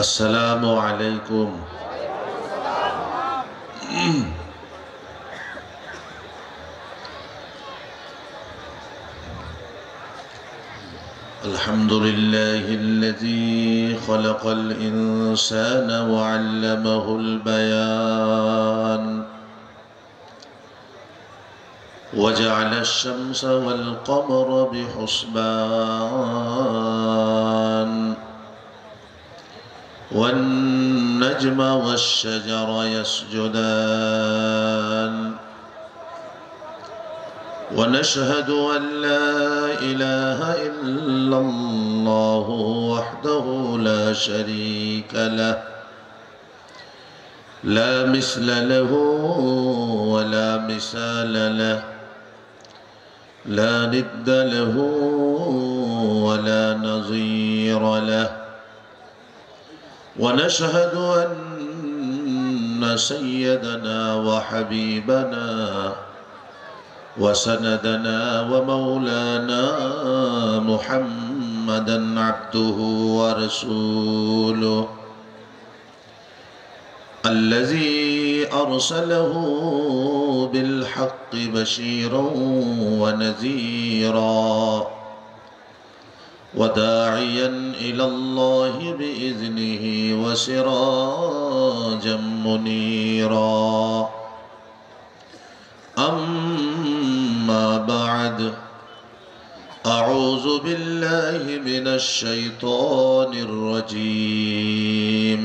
अस्सलामु अलैकुम। अल्हम्दुलिल्लाहिल्लज़ी खलक़ल इंसान व अल्लमहुल बयान व जअलश शम्स वल क़मर बिहुस्बान वन नज्म वश्शजर यस्जुदान ونشهد أن لا إله إلا الله وحده لا شريك له لا مثل له ولا مثال له لا ند له ولا نظير له ونشهد أن سيدنا وحبيبنا وسندنا ومولانا محمدا عبده ورسوله الذي أرسله بالحق بشيرا ونذيرا وداعيا إلى الله بإذنه وسراجا منيرا أما بعد أعوذ بالله من الشيطان الرجيم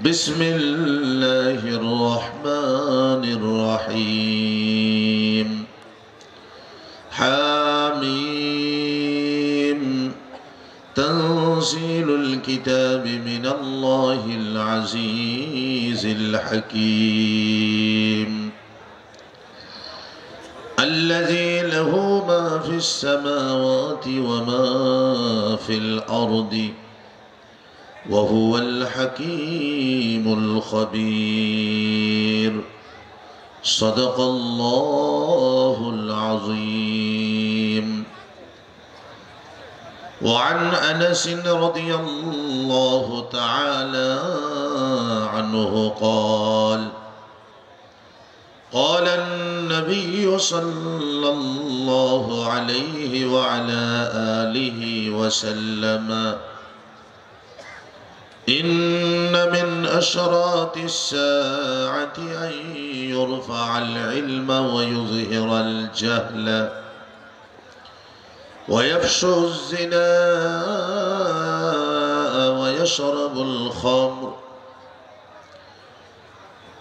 بسم الله الرحمن الرحيم حاميم تنزيل الكتاب من الله العزيز الحكيم الذي له ما في السماوات وما في الأرض وهو الحكيم الخبير صدق الله العظيم. وعن أنس رضي الله تعالى عنه قال قال النبي صلى الله عليه وعلى آله وسلم إن من أشراط الساعة أن يرفع العلم ويظهر الجهل ويفشو الزنا ويشرب الخمر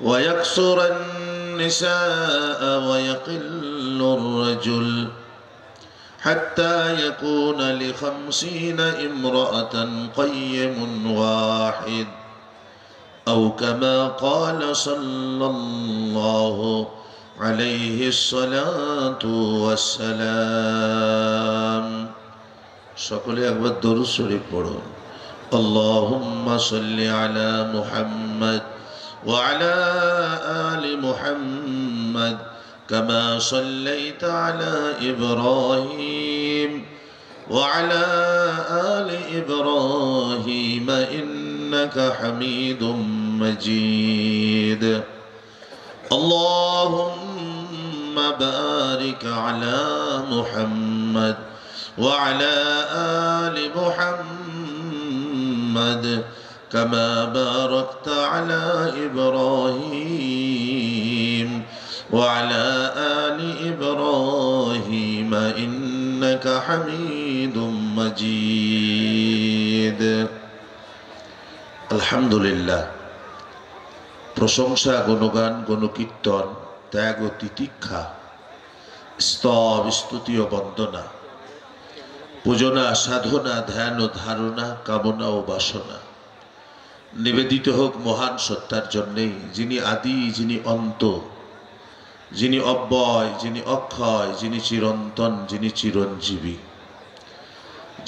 ويكثر النساء ويقل الرجل حتى يكون ل50 امرأة قيم واحد أو كما قال صلى الله عليه الصلاة والسلام. সকলে একবার দরুদ শরীফ পড়ুন। اللهم صل على محمد وعلى آل محمد كما صليت على إبراهيم وعلى آل إبراهيم إنك حميد مجيد. اللهم بارك على محمد وعلى آل محمد كما باركت على إبراهيم وعلى آل إبراهيم إنك حميد مجيد. الحمد لله. প্রশংসা, গুণগান, গুণকীর্তন, ত্যাগ ও তিতিক্ষা, স্তব, স্তুতি ও বন্দনা, পূজনা, সাধনা, ধ্যান ও ধারণা, কামনা ও বাসনা নিবেদিত হোক মহান সত্তার জন্যেই, যিনি আদি, যিনি অন্ত, যিনি অব্যয়, যিনি অক্ষয়, যিনি চিরন্তন, যিনি চিরঞ্জীবী,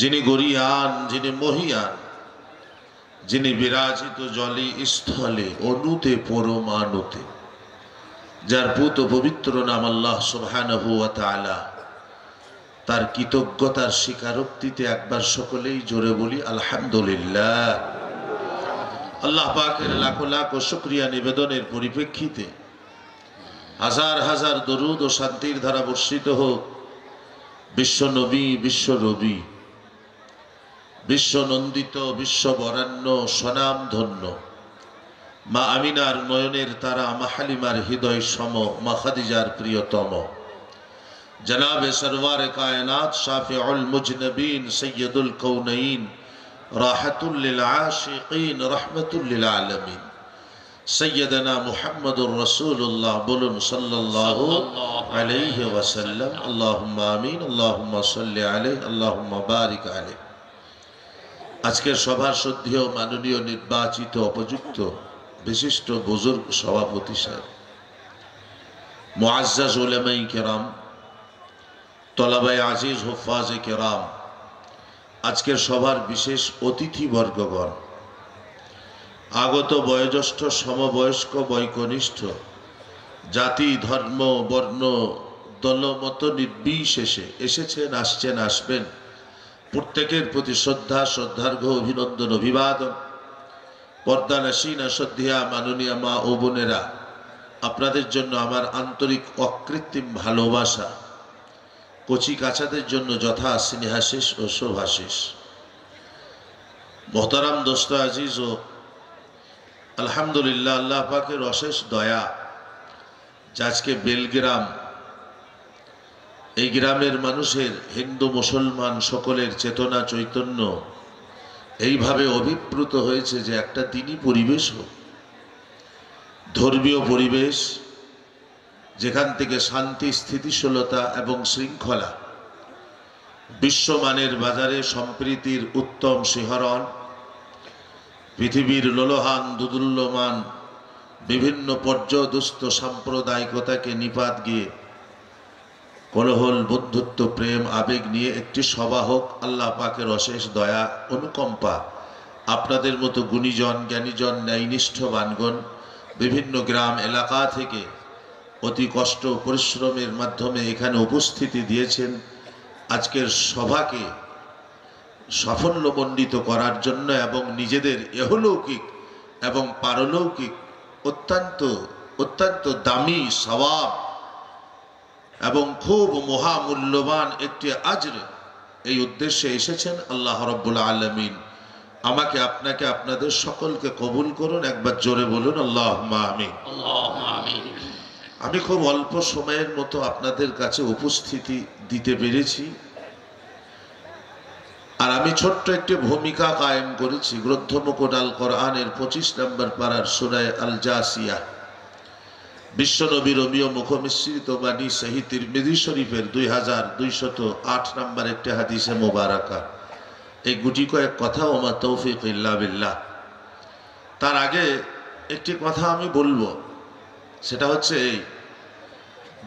যিনি গরিয়ান, যিনি মহিয়ান, যিনি বিরাজিত জলে স্থলে অনুতে পরমাণুতে, যার পুত পবিত্র নাম আল্লাহ সুবহানাহু ওয়া তাআলা তার কৃতজ্ঞতার স্বীকারোক্তিতে একবার সকলেই জোরে বলি আলহামদুলিল্লাহ। আল্লাহ পাকের লাখো লাখো শুকরিয়া নিবেদনের পরিপ্রেক্ষিতে হাজার হাজার দরুদ ও শান্তির ধারা বর্ষিত হোক বিশ্ব নবী, বিশ্ব রবি, বিশ্ব নন্দিত, বিশ্ব বরেণ্য, স্বনাম ধন্য মা আমিনার নয়নের তারা, মা হালিমার হৃদয় সম, মা খাদিজার প্রিয়তম জনাবে সরওয়ারে কায়নাত, শাফিউল মুজনবিন, সৈয়দুল কৌনইন, রাহতুল লিল আশিকিন, রহমতুল লিল আলামিন সৈয়দনা মুহাম্মদুর রাসূলুল্লাহ। বলুন সাল্লাল্লাহু আলাইহি ওয়াসাল্লাম। আল্লাহুম্মা আমিন, আল্লাহুম্মা সাল্লি আলাইহি, আল্লাহুম্মা বারিক আলাইহি। আজকের সভার শ্রদ্ধেয় মাননীয় নির্বাচিত উপযুক্ত বিশিষ্ট বুজুর্গ সভাপতি সাহেব, মুআজ্জাজ উলামায়ে কেরাম, তলাবায়ে আজিজ, হুফাজে কেরাম, আজকের সভার বিশেষ অতিথিবর্গগণ, আগত বয়োজ্যেষ্ঠ, সমবয়স্ক, বয়কনিষ্ঠ, জাতি, ধর্ম, বর্ণ, দলমত নির্বিশেষে এসেছেন, আসছেন, আসবেন, প্রত্যেকের প্রতি শ্রদ্ধা, শ্রদ্ধার্ঘ, অভিনন্দন, অভিবাদন। পর্দানাসীনা শ্রদ্ধেয়া মাননীয় মা ও বোনেরা, আপনাদের জন্য আমার আন্তরিক অকৃত্রিম ভালোবাসা, কচি কাচাদের জন্য যথা স্নেহাশিস ও শোভাশিস। মোহতারাম দোস্ত আজিজ ও আলহামদুলিল্লাহ, আল্লাহ পাকের অশেষ দয়া যে আজকে বেলগ্রাম, এই গ্রামের মানুষের, হিন্দু মুসলমান সকলের চেতনা চৈতন্য এইভাবে অভিপ্লুত হয়েছে যে একটা দিনই পরিবেশ হোক, ধর্মীয় পরিবেশ, যেখান থেকে শান্তি, স্থিতিশীলতা এবং শৃঙ্খলা, বিশ্বমানের বাজারে সম্প্রীতির উত্তম শিহরণ, পৃথিবীর লোলহান দুদুল্যমান বিভিন্ন পর্যদুস্ত সাম্প্রদায়িকতাকে নিপাত গিয়ে কোলাহল, বন্ধুত্ব, প্রেম, আবেগ নিয়ে একটি সভা হোক। আল্লাহ পাকের অশেষ দয়া, অনুকম্পা, আপনাদের মতো গুণীজন, জ্ঞানীজন, ন্যায়নিষ্ঠবানগণ বিভিন্ন গ্রাম এলাকা থেকে অতি কষ্ট পরিশ্রমের মাধ্যমে এখানে উপস্থিতি দিয়েছেন আজকের সভাকে সাফল্যমণ্ডিত করার জন্য এবং নিজেদের ইহলৌকিক এবং পারলৌকিক অত্যন্ত অত্যন্ত দামি সওয়াব এবং খুব মহামূল্যবান একটি আজর এই উদ্দেশ্যে এসেছেন। আল্লাহ রাব্বুল আলামিন আমাকে, আপনাকে, আপনাদের সকলকে কবুল করুন। একবার জোরে বলুন আল্লাহুম্মা আমিন। আল্লাহুম্মা আমিন। আমি খুব অল্প সময়ের মতো আপনাদের কাছে উপস্থিতি দিতে পেরেছি, আর আমি ছোট্ট একটি ভূমিকা কায়েম করেছি। গ্রন্থমুকুট আল কোরআনের 25 নম্বর পারার সূরা আল জাসিয়া, বিশ্বনবী রবিও মুখমিশ্রিত বাণী সহিহ তিরমিজি শরীফের 2208 নম্বর একটি হাদিসে মোবারকা। এই গুটি কয়েক কথা, ওমা তৌফিক ইল্লা বিল্লাহ। তার আগে একটি কথা আমি বলবো, সেটা হচ্ছে এই,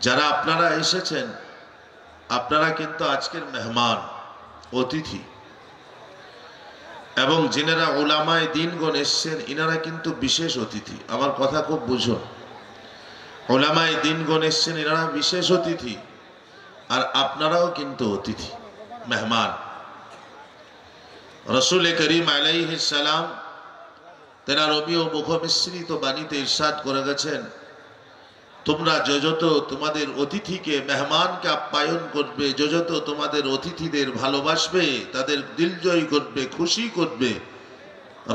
যারা আপনারা এসেছেন, আপনারা কিন্তু আজকের মেহমান, অতিথি, এবং যিনারা উলামায়ে দ্বীনগণ এসছেন ইনারা কিন্তু বিশেষ অতিথি। আমার কথা খুব বুঝুন, উলামায়ে দ্বীনগণ এসছেন, ইনারা বিশেষ অতিথি, আর আপনারাও কিন্তু অতিথি, মেহমান। রাসূল করিম আলাইহিস সালাম তেনার রবিও মুখমিশ্রিত বাণীতে ইরশাদ করে গেছেন, তোমরা যত তোমাদের অতিথিকে, মেহমানকে আপ্যায়ন করবে, যত তোমাদের অতিথিদের ভালোবাসবে, তাদের দিল জয় করবে, খুশি করবে,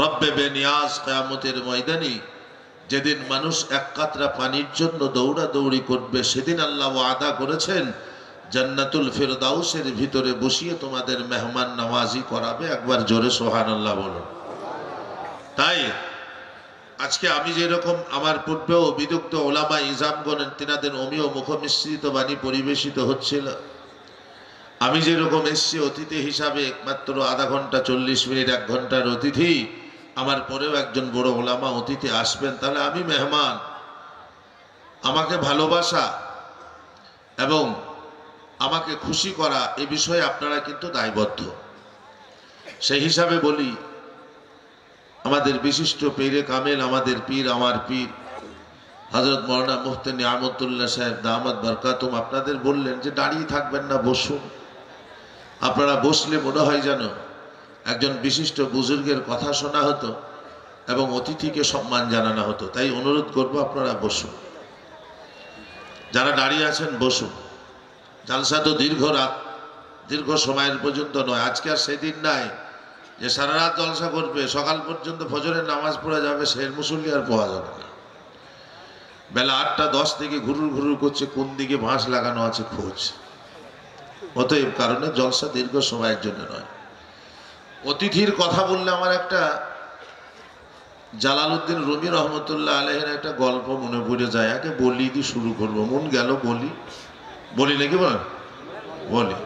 রব্বে বেনিয়াজ কিয়ামতের ময়দানে যেদিন মানুষ এক কাতরা পানির জন্য দৌড়াদৌড়ি করবে, সেদিন আল্লাহ ওয়াদা করেছেন জান্নাতুল ফিরদাউসের ভিতরে বসিয়ে তোমাদের মেহমান নওয়াজি করাবে। একবার জোরে সুবহানাল্লাহ বলুন। তাই আজকে আমি যেরকম আমার পূর্বেও বিদুগ্ধ ওলামা ইজামগণ তিনাদের অমীয় মুখমিশ্রিত বাণী পরিবেশিত হচ্ছিল, আমি যেরকম এসছি অতিথি হিসাবে, মাত্র আধা ঘন্টা 40 মিনিট 1 ঘন্টার অতিথি, আমার পরেও একজন বড় ওলামা অতিথি আসবেন, তাহলে আমি মেহমান। আমাকে ভালোবাসা এবং আমাকে খুশি করা এ বিষয়ে আপনারা কিন্তু দায়বদ্ধ। সেই হিসাবে বলি, আমাদের বিশিষ্ট পীরে কামেল, আমাদের পীর, আমার পীর হযরত মাওলানা মুফতি নিয়ামতুল্লাহ সাহেব দামাত বরকাতুম আপনাদের বললেন যে দাঁড়িয়ে থাকবেন না, বসুন। আপনারা বসলে মনে হয় যেন একজন বিশিষ্ট বুজুর্গের কথা শোনা হতো এবং অতিথিকে সম্মান জানানো হতো। তাই অনুরোধ করব আপনারা বসুন, যারা দাঁড়িয়ে আছেন বসুন। জালসা তো দীর্ঘ রাত, দীর্ঘ সময়ের পর্যন্ত নয়। আজকে আর সেদিন নাই যে সারা রাত জলসা করবে, সকাল পর্যন্ত ফজরের নামাজ পড়া যাবে, সে মুসল্লি আর পাওয়া যাবে না। বেলা 8টা 10 থেকে ঘুরুর ঘুরুর করছে, কোন দিকে বাঁশ লাগানো আছে খোঁজ। অতএব কারণে জলসা দীর্ঘ সময়ের জন্য নয়। অতিথির কথা বললে আমার একটা জালালউদ্দিন রুমি রহমতুল্লাহ আলাইহির একটা গল্প মনে পড়ে যায়। আগে বলি দিয়ে শুরু করবো, মন গেল বলি নাকি বলেন? বলি।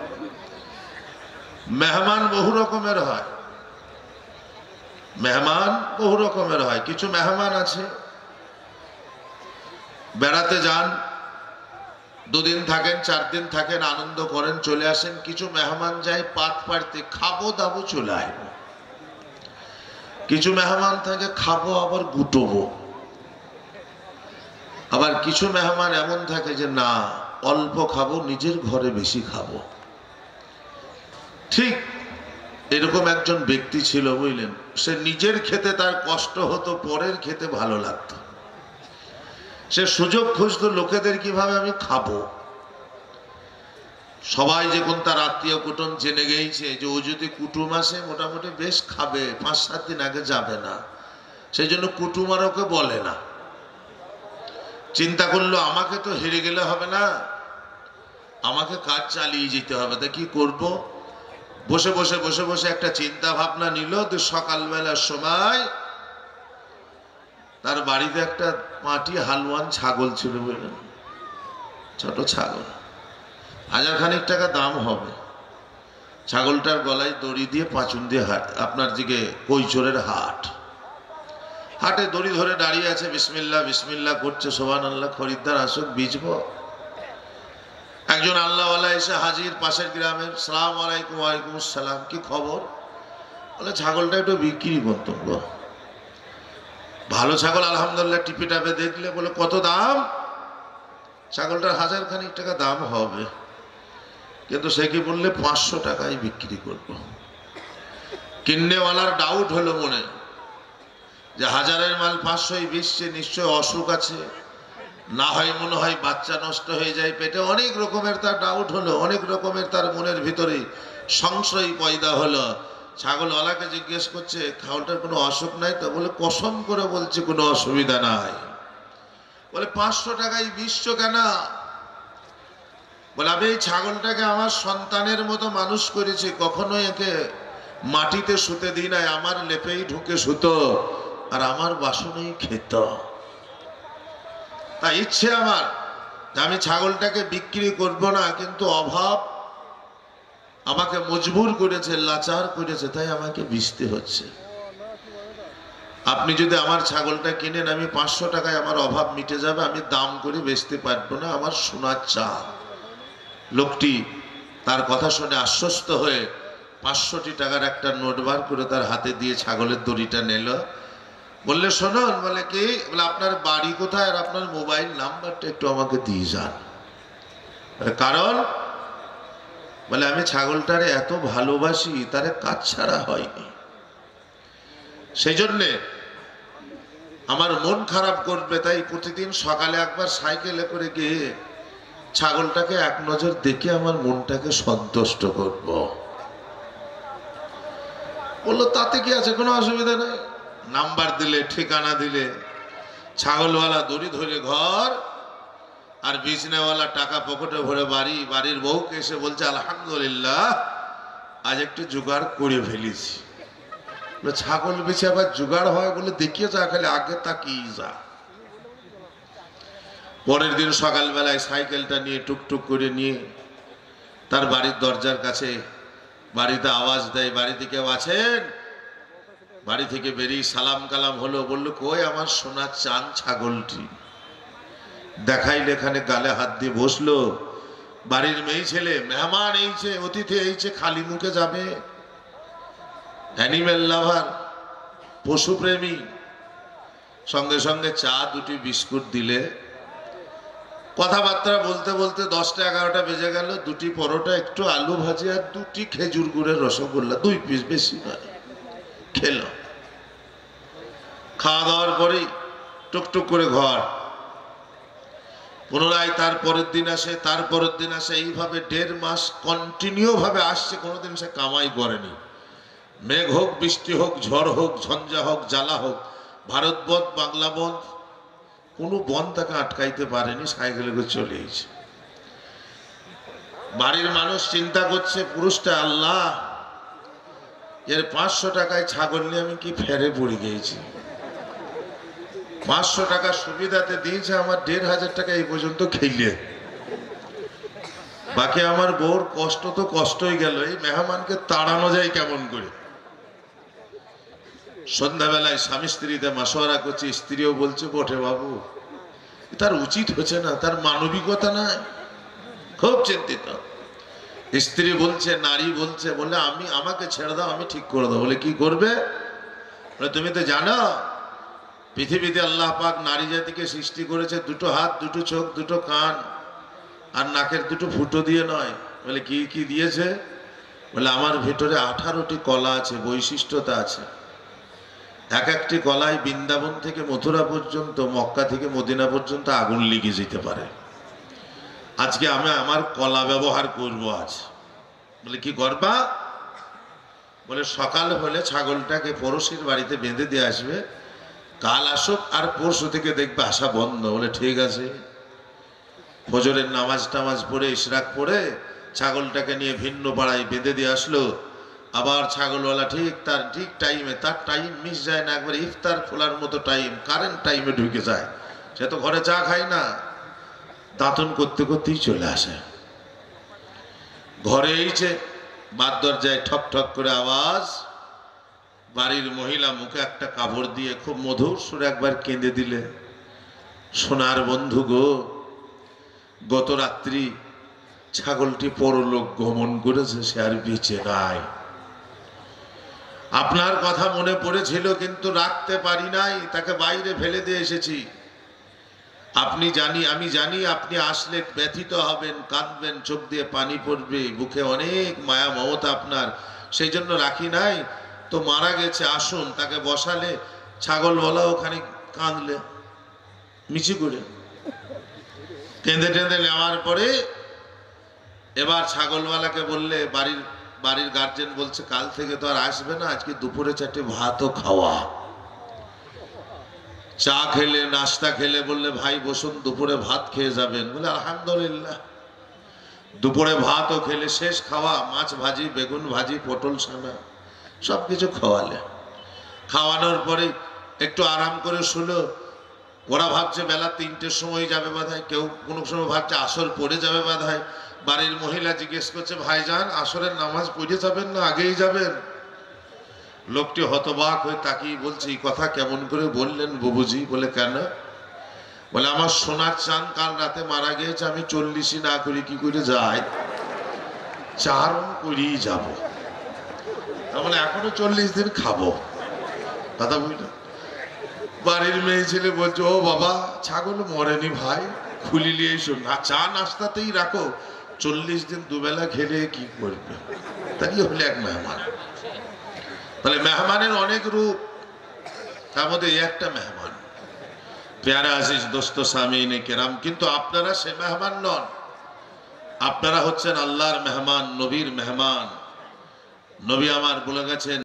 মেহমান বহু রকমের হয়, মেহমান বহু রকমের হয়। কিছু মেহমান আছে বেড়াতে যান, 2 দিন থাকেন, 4 দিন থাকেন, আনন্দ করেন, চলে আসেন। কিছু মেহমান যায় পাত পাড়তে, খাবো দাবো চলে আসবো। কিছু মেহমান থাকে খাবো আবার গুটবো। আবার কিছু মেহমান এমন থাকে যে না, অল্প খাবো, নিজের ঘরে বেশি খাবো। ঠিক এরকম একজন ব্যক্তি ছিল, বুঝলেন। সে নিজের খেতে তার কষ্ট হতো, পরের খেতে ভালো লাগতো। সে সুযোগ খুঁজতো লোকেদের কিভাবে আমি খাবো। সবাই যখন তার আত্মীয় কুটুম জেনে গেছে যে ও যদি কুটুম আসে মোটামুটি বেশ খাবে, 5-7 দিন আগে যাবে না, সেই জন্য কুটুম আর ওকে বলে না। চিন্তা করলো আমাকে তো হেরে গেলে হবে না, আমাকে কাজ চালিয়ে যেতে হবে। তা কি করব? বসে বসে বসে বসে একটা চিন্তা ভাবনা নিল। তো সকালবেলার সময় তার বাড়িতে একটা পাঁটি হালুয়ান ছাগল ছিল, বুঝলেন, ছোট ছাগল, 1000 খানিক টাকা দাম হবে। ছাগলটার গলায় দড়ি দিয়ে পাঁচুন দিয়ে আপনার দিকে কৈচোরের হাটে দড়ি ধরে দাঁড়িয়ে আছে, বিসমিল্লাহ বিসমিল্লাহ করছে, সুবহানাল্লাহ, খরিদ্দার আসুক বেচবো। একজন আল্লাহওয়ালা এসে হাজির পাশের গ্রামের। সালাম আলাইকুম। ওয়ালাইকুম আসসালাম। কি খবর? বলে ছাগলটা একটু বিক্রি করতো গো। ভালো ছাগল আলহামদুলিল্লাহ। টিপে টাপে দেখলে বলে কত দাম? ছাগলটার 1000 খানিক টাকা দাম হবে, কিন্তু সে কি বললে 500 টাকায় বিক্রি করবো। কিন্নেওয়ালার ডাউট হলো মনে যে 1000-এর মাল 500-ই বেচছে, নিশ্চয় অসুখ আছে, না হয় মনে হয় বাচ্চা নষ্ট হয়ে যায় পেটে। অনেক রকমের তার ডাউট হলো, অনেক রকমের তার মনের ভিতরে সংশয় পয়দা হলো। ছাগলওয়ালাকে জিজ্ঞেস করছে ছাগলটার কোনো অসুখ নাই তো? বলে কসম করে বলছে কোনো অসুবিধা নাই। বলে 500 টাকায় বিশছো কেন? বলে আমি এই ছাগলটাকে আমার সন্তানের মতো মানুষ করেছি, কখনো একে মাটিতে শুতে দিই নাই, আমার লেপেই ঢুকে শুতো আর আমার বাসনেই খেত। তা ইচ্ছে আমার যে আমি ছাগলটাকে বিক্রি করব না, কিন্তু অভাব আমাকে মজবুর করেছে, লাচার করেছে, তাই আমাকে বেচতে হচ্ছে। আপনি যদি আমার ছাগলটা কিনেন, আমি 500 টাকায় আমার অভাব মিটে যাবে, আমি দাম করে বেচতে পারবো না, আমার সোনার চা। লোকটি তার কথা শুনে আশ্বস্ত হয়ে 500টি টাকার একটা নোট বার করে তার হাতে দিয়ে ছাগলের দড়িটা নিল। বললে শোনুন। বলে কি? বলে আপনার বাড়ি কোথায় আর আপনার মোবাইল নাম্বারটা একটু আমাকে দিয়ে যান। কারণ? বলে আমি ছাগলটারে এত ভালোবাসি, তারে কাজ ছাড়া হয়নি, সেই জন্যে আমার মন খারাপ করবে, তাই প্রতিদিন সকালে একবার সাইকেলে করে গিয়ে ছাগলটাকে এক নজর দেখে আমার মনটাকে সন্তুষ্ট করব। বললো তাতে কি আছে, কোনো অসুবিধা নেই। নাম্বার দিলে, ঠিকানা দিলে, ছাগলওয়ালা দড়ি ধরে ঘর, আর বিছনাওয়ালা টাকা পকেটে ভরে বাড়ি। বাড়ির বউকে এসে বলছে আলহামদুলিল্লাহ আজ একটু জোগাড় করে ফেলেছি। ছাগল বেচে আবার জোগাড় হয়? বলে দেখিয়ে যা, খালি আগে তাকিয়ে যা। পরের দিন সকালবেলায় সাইকেলটা নিয়ে টুকটুক করে নিয়ে তার বাড়ির দরজার কাছে বাড়িতে আওয়াজ দেয়, বাড়িতে কেউ আছেন? বাড়ি থেকে বেরিয়ে সালাম কালাম হলো। বললো কই আমার সোনার চান ছাগলটি? দেখাইলে এখানে গালে হাত দিয়ে বসলো। বাড়ির মেয়ে ছেলে, মেহমান এইছে, অতিথি এইছে, খালি মুখে যাবে? অ্যানিমেল লাভার, পশুপ্রেমী। সঙ্গে সঙ্গে চা 2টি বিস্কুট দিলে কথাবার্তা বলতে বলতে 10টা 11টা বেজে গেল। 2টি পরোটা, একটু আলু ভাজি আর 2টি খেজুর গুড়ের রসগোল্লা, 2 পিস, বেশি নয়, খেল। খাওয়া দাওয়ার পরেই টুকটুক করে ঘর। পুনরায় তার পরের দিন আসে, তার পরের দিন আসে, এইভাবে 1.5 মাস কন্টিনিউ ভাবে আসছে। কোনোদিন সে কামাই করেনি। মেঘ হোক, বৃষ্টি হোক, ঝড় হোক, ঝঞ্ঝা হোক, জ্বালা হোক, ভারত বন্ধ, বাংলা বন্ধ, কোনো বন্ধ তাকে আটকাইতে পারেনি। সাইকেলে করে চলে এসেছে। বাড়ির মানুষ চিন্তা করছে, পুরুষটা, আল্লাহ এর 500 টাকায় ছাগল নিয়ে আমি কি ফেরে পড়ে গিয়েছি। 500 টাকা সুবিধাতে দিয়েছে, আমার 1,500 টাকা এই পর্যন্ত খেলে। বাকি আমার বউর কষ্ট তো কষ্টই গেল, এই মেহমানকে তাড়ানো যায় কেমন করে। সন্ধ্যাবেলায় স্বামী স্ত্রীতে মাসোয়ারা করছে। স্ত্রীও বলছে, বটে বাবু, তার উচিত হচ্ছে না, তার মানবিকতা নাই। খুব চিন্তিত। স্ত্রী বলছে, নারী বলছে, বলে আমাকে ছেড়ে দাও, আমি ঠিক করে দেবো। বলে কি করবে? বলে তুমি তো জানো পৃথিবীতে আল্লাহ পাক নারী জাতিকে সৃষ্টি করেছে 2টো হাত, 2টো চোখ, 2টো কান আর নাকের 2টো ফুটো দিয়ে নয়। বলে কি কি দিয়েছে? বলে আমার ভিতরে 18টি কলা আছে, বৈশিষ্ট্যতা আছে। এক একটি কলায় বৃন্দাবন থেকে মথুরা পর্যন্ত, মক্কা থেকে মদিনা পর্যন্ত আগুন লেগে যেতে পারে। আজকে আমি আমার কলা ব্যবহার করব আজ। বলে কি করবা? বলে সকাল হলে ছাগলটাকে পড়োশির বাড়িতে বেঁধে দিয়ে আসবে, কাল আসুক আর পরশু থেকে দেখবে আসা বন্ধ। বলে ঠিক আছে। ফজরের নামাজ টামাজ পড়ে, ইশরাক পড়ে ছাগলটাকে নিয়ে ভিন্ন পাড়ায় বেঁধে দিয়ে আসলো। আবার ছাগলওয়ালা তার ঠিক টাইমে, তার টাইম মিস যায় না, একবার ইফতার খোলার মতো টাইম, কারেন্ট টাইমে ঢুকে যায়। সে তো ঘরে চা খায় না, দাঁতন করতে করতেই চলে আসে। ঘরে এইছে, বাদ দরজায় ঠক ঠক করে আওয়াজ। বাড়ির মহিলা মুখে একটা কাপড় দিয়ে খুব মধুর সুরে একবার কেঁদে দিলে, সোনার বন্ধু গো, গত রাত্রি ছাগলটি পরলোক গমন করেছে, সে আর বেঁচে নাই। আপনার কথা মনে পড়েছিল কিন্তু রাখতে পারি নাই, তাকে বাইরে ফেলে দিয়ে এসেছি। আমি জানি আপনি আসলে ব্যথিত হবেন, কাঁদবেন, চোখ দিয়ে পানি পড়বে, বুকে অনেক মায়া মমতা আপনার, সেই জন্য রাখি নাই। তো মারা গেছে, আসুন। তাকে বসালে, ছাগলওয়ালা ওখানে কাঁদলে মিছি করে, কেঁদে টেঁদে নেওয়ার পরে এবার ছাগলওয়ালাকে বললে, বাড়ির গার্জেন বলছে কাল থেকে তো আর আসবে না, আজকে দুপুরে 4টে ভাতও খাওয়া। চা খেলে, নাস্তা খেলে, বললে ভাই বসুন, দুপুরে ভাত খেয়ে যাবেন। বলে আলহামদুলিল্লাহ। দুপুরে ভাতও খেলে, শেষ খাওয়া, মাছ ভাজি, বেগুন ভাজি, পটল ছানা সবকিছু খাওয়ালে। খাওয়ানোর পরে একটু আরাম করে শুলো। ওরা ভাবছে বেলা 3টের সময় যাবে বোধহয়, কেউ কোনো সময় ভাবছে আসর পড়ে যাবে বোধহয়। বাড়ির মহিলা জিজ্ঞেস করছে, ভাইজান আসরের নামাজ পড়ে যাবেন না আগেই যাবেন? লোকটি হতবাক হয়ে তাকিয়ে বলছে, এই কথা কেমন করে বললেন বাবুজি? বলে কেন? বলে আমার সোনার চাঁদ কাল রাতে মারা গিয়েছে, আমি 40ই না করি কি করে যাই? চারণ করেই যাব। তাহলে এখনো 40 দিন খাবো। কথা বুঝল? বাড়ির মেয়ে ছেলে বলছে, ও বাবা, ছাগল মরেনি ভাই, খুলি নিয়ে এসো না, চা নাস্তাতেই রাখো, 40 দিন দুবেলা খেলে কি করবে? তাই হলে এক মেহমান। তাহলে মেহমানের অনেক রূপ, তার মধ্যে একটা মেহমান। প্যারা আজিজ দোস্ত সামিনে কেরাম, কিন্তু আপনারা সে মেহমান নন। আপনারা হচ্ছেন আল্লাহর মেহমান, নবীর মেহমান। নবী আমার বলে গেছেন,